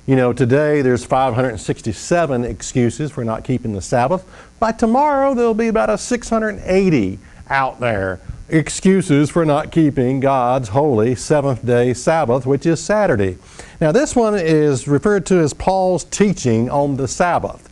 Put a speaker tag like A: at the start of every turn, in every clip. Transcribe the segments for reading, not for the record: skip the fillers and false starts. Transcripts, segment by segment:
A: You know, today there's 567 excuses for not keeping the Sabbath. By tomorrow, there'll be about 680 out there excuses for not keeping God's holy seventh-day Sabbath, which is Saturday. Now, this one is referred to as Paul's teaching on the Sabbath.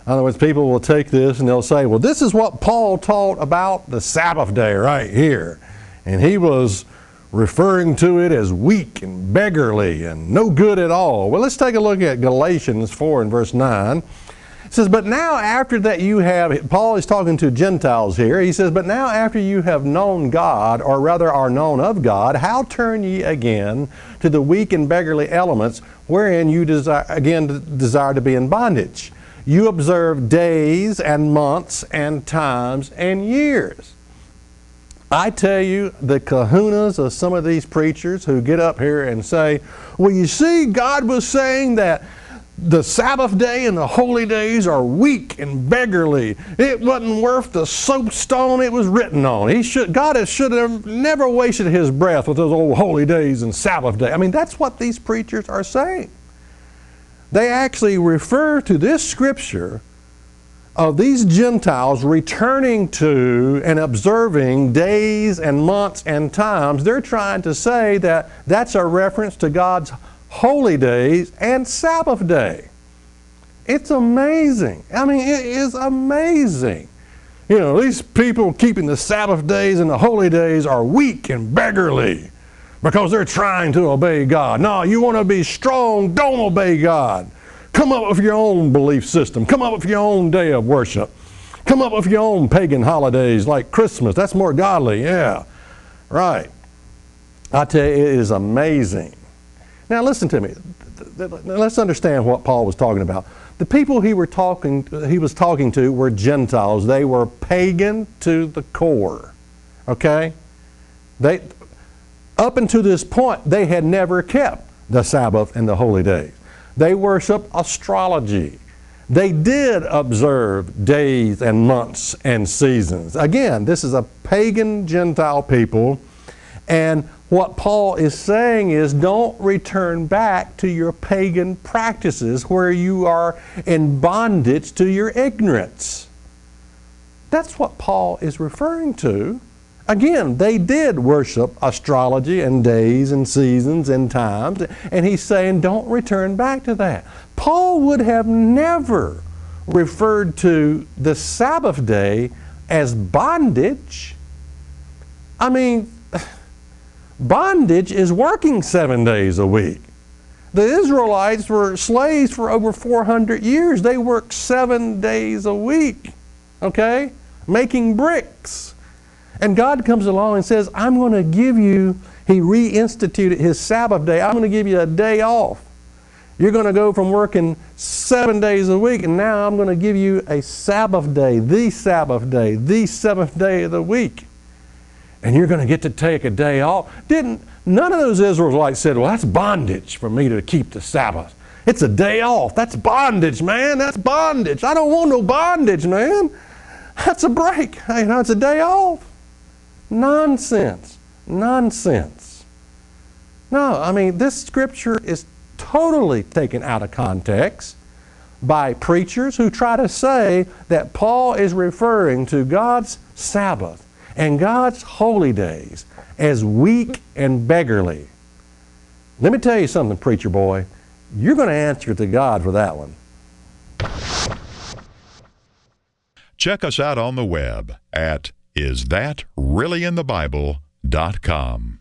A: In other words, people will take this and they'll say, well, this is what Paul taught about the Sabbath day right here. And he was referring to it as weak and beggarly and no good at all. Well, let's take a look at Galatians 4 and verse 9. It says, but now after that you have, Paul is talking to Gentiles here. He says, but now after you have known God, or rather are known of God, how turn ye again to the weak and beggarly elements wherein you desire to be in bondage? You observe days and months and times and years. I tell you, the kahunas of some of these preachers who get up here and say, well, you see, God was saying that the Sabbath day and the holy days are weak and beggarly. It wasn't worth the soapstone it was written on. God should have never wasted his breath with those old holy days and Sabbath day. I mean, that's what these preachers are saying. They actually refer to this scripture of these Gentiles returning to and observing days and months and times. They're trying to say that that's a reference to God's holy days and Sabbath day. It's amazing. I mean, it is amazing. You know, these people keeping the Sabbath days and the holy days are weak and beggarly because they're trying to obey God. No, you want to be strong, don't obey God. Come up with your own belief system. Come up with your own day of worship. Come up with your own pagan holidays like Christmas. That's more godly, yeah. Right. I tell you, it is amazing. Now listen to me. Let's understand what Paul was talking about. The people he was talking to were Gentiles. They were pagan to the core. Okay? Up until this point, they had never kept the Sabbath and the holy days. They worship astrology. They did observe days and months and seasons. Again, this is a pagan Gentile people. And what Paul is saying is don't return back to your pagan practices where you are in bondage to your ignorance. That's what Paul is referring to. Again, they did worship astrology and days and seasons and times, and he's saying don't return back to that. Paul would have never referred to the Sabbath day as bondage. I mean, bondage is working 7 days a week. The Israelites were slaves for over 400 years. They worked 7 days a week, okay, making bricks. And God comes along and says, I'm going to give you, he reinstituted his Sabbath day. I'm going to give you a day off. You're going to go from working 7 days a week, and now I'm going to give you a Sabbath day, the seventh day of the week. And you're going to get to take a day off. None of those Israelites said, well, that's bondage for me to keep the Sabbath. It's a day off. That's bondage, man. That's bondage. I don't want no bondage, man. That's a break. You know, it's a day off. Nonsense. Nonsense. No, I mean, this scripture is totally taken out of context by preachers who try to say that Paul is referring to God's Sabbath and God's holy days as weak and beggarly. Let me tell you something, preacher boy. You're going to answer to God for that one.
B: Check us out on the web at isthatreallyinthebible.com.